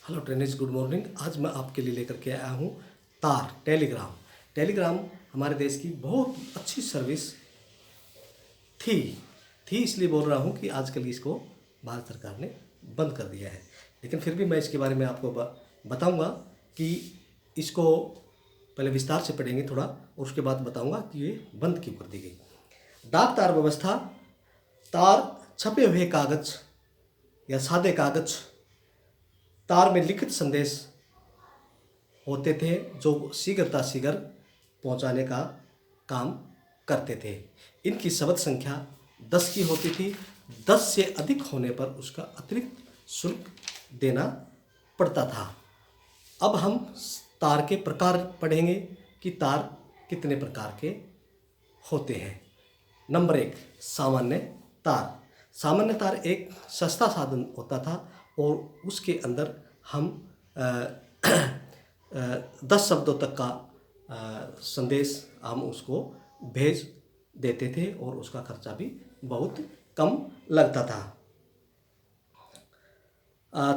Hello trainees, good morning. आज मैं आपके लिए लेकर के आया हूँ तार टेलीग्राम। टेलीग्राम हमारे देश की बहुत अच्छी सर्विस थी थी इसलिए बोल रहा हूँ कि आजकल इसको भारत सरकार ने बंद कर दिया है। लेकिन फिर भी मैं इसके बारे में आपको बताऊँगा कि इसको पहले विस्तार से पढ़ेंगे थोड़ा और उसके बाद बताऊँगा कि ये बंद क्यों कर दी गई। डाक तार व्यवस्था। तार छपे हुए कागज या सादे कागज तार में लिखित संदेश होते थे जो शीघ्र पहुंचाने का काम करते थे। इनकी शब्द संख्या 10 की होती थी। 10 से अधिक होने पर उसका अतिरिक्त शुल्क देना पड़ता था। अब हम तार के प्रकार पढ़ेंगे कि तार कितने प्रकार के होते हैं। नंबर 1, सामान्य तार। सामान्य तार एक सस्ता साधन होता था और उसके अंदर हम 10 शब्दों तक का संदेश हम उसको भेज देते थे और उसका खर्चा भी बहुत कम लगता था।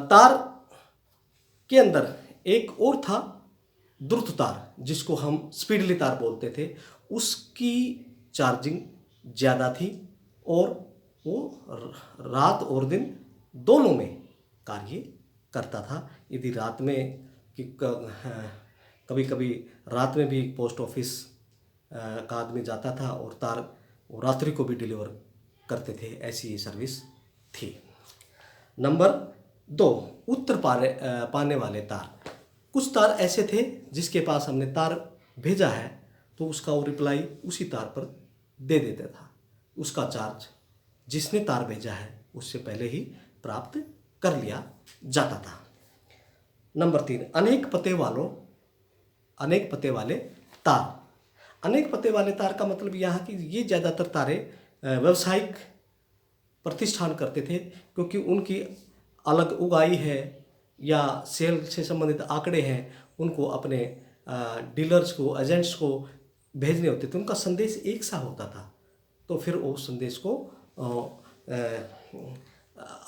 तार के अंदर एक और था द्रुत तार, जिसको हम स्पीडली तार बोलते थे। उसकी चार्जिंग ज़्यादा थी और वो रात और दिन दोनों में कार्य करता था। यदि रात में कभी कभी रात में भी पोस्ट ऑफिस का आदमी जाता था और तार वो रात्रि को भी डिलीवर करते थे, ऐसी ये सर्विस थी। नंबर 2, उत्तर पाने वाले तार। कुछ तार ऐसे थे जिसके पास हमने तार भेजा है तो उसका वो रिप्लाई उसी तार पर दे देता था। उसका चार्ज जिसने तार भेजा है उससे पहले ही प्राप्त कर लिया जाता था। नंबर 3, अनेक पते वाले तार। अनेक पते वाले तार का मतलब यह कि ये ज़्यादातर तारे व्यावसायिक प्रतिष्ठान करते थे, क्योंकि उनकी अलग उगाई है या सेल से संबंधित आंकड़े हैं, उनको अपने डीलर्स को, एजेंट्स को भेजने होते थे। उनका संदेश एक सा होता था, तो फिर उस संदेश को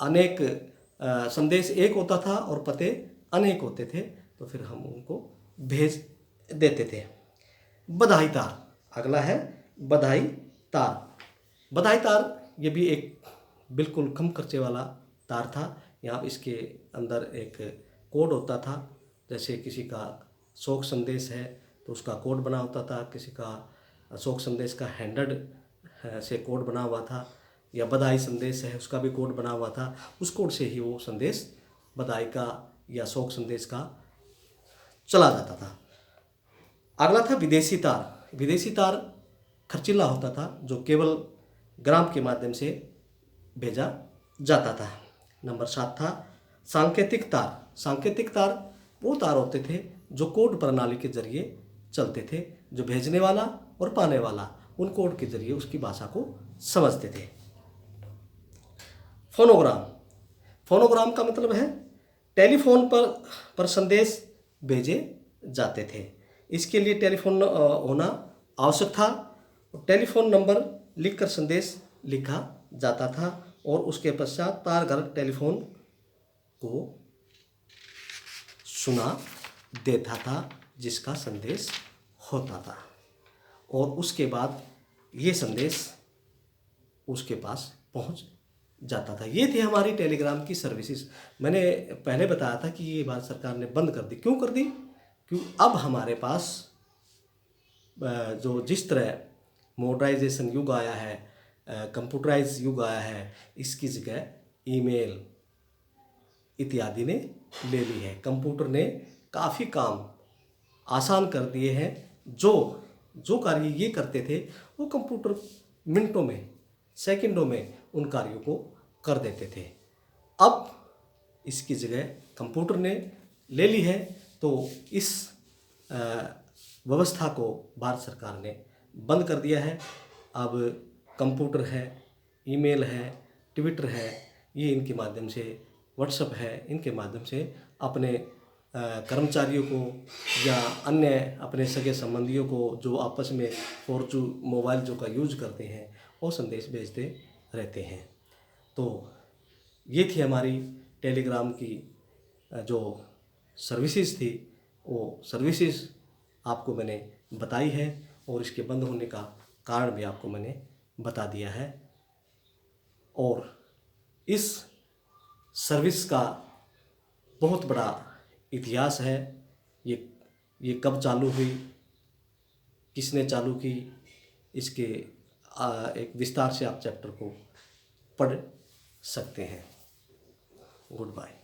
अनेक संदेश एक होता था और पते अनेक होते थे, तो फिर हम उनको भेज देते थे। बधाई तार अगला है। बधाई तार। बधाई तार ये भी एक बिल्कुल कम खर्चे वाला तार था। यहाँ इसके अंदर एक कोड होता था। जैसे किसी का शोक संदेश है तो उसका कोड बना होता था, किसी का शोक संदेश का 100 से कोड बना हुआ था, या बधाई संदेश है उसका भी कोड बना हुआ था। उस कोड से ही वो संदेश बधाई का या शोक संदेश का चला जाता था। अगला था विदेशी तार। विदेशी तार खर्चीला होता था जो केवल ग्राम के माध्यम से भेजा जाता था। नंबर 7 था सांकेतिक तार। सांकेतिक तार वो तार होते थे जो कोड प्रणाली के जरिए चलते थे, जो भेजने वाला और पाने वाला उन कोड के जरिए उसकी भाषा को समझते थे। फोनोग्राम। फोनोग्राम का मतलब है टेलीफोन पर संदेश भेजे जाते थे। इसके लिए टेलीफोन होना आवश्यक था। टेलीफोन नंबर लिखकर संदेश लिखा जाता था और उसके पश्चात तारघर टेलीफोन को सुना देता था जिसका संदेश होता था, और उसके बाद ये संदेश उसके पास पहुंच जाता था। ये थी हमारी टेलीग्राम की सर्विसेज। मैंने पहले बताया था कि ये भारत सरकार ने बंद कर दी। क्यों कर दी? क्योंकि अब हमारे पास जो जिस तरह मॉडर्नाइजेशन युग आया है, कंप्यूटराइज युग आया है, इसकी जगह ईमेल इत्यादि ने ले ली है। कंप्यूटर ने काफ़ी काम आसान कर दिए हैं। जो कार्य ये करते थे वो कंप्यूटर मिनटों में, सेकंडों में उन कार्यों को कर देते थे। अब इसकी जगह कंप्यूटर ने ले ली है, तो इस व्यवस्था को भारत सरकार ने बंद कर दिया है। अब कंप्यूटर है, ईमेल है, ट्विटर है, ये इनके माध्यम से, व्हाट्सएप है, इनके माध्यम से अपने कर्मचारियों को या अन्य अपने सगे संबंधियों को जो आपस में और जो मोबाइल जो का यूज करते हैं वो संदेश भेजते रहते हैं। तो ये थी हमारी टेलीग्राम की जो सर्विसेज थी वो सर्विसेज आपको मैंने बताई है और इसके बंद होने का कारण भी आपको मैंने बता दिया है। और इस सर्विस का बहुत बड़ा इतिहास है। ये कब चालू हुई, किसने चालू की, इसके एक विस्तार से आप चैप्टर को पढ़ सकते हैं। Good bye.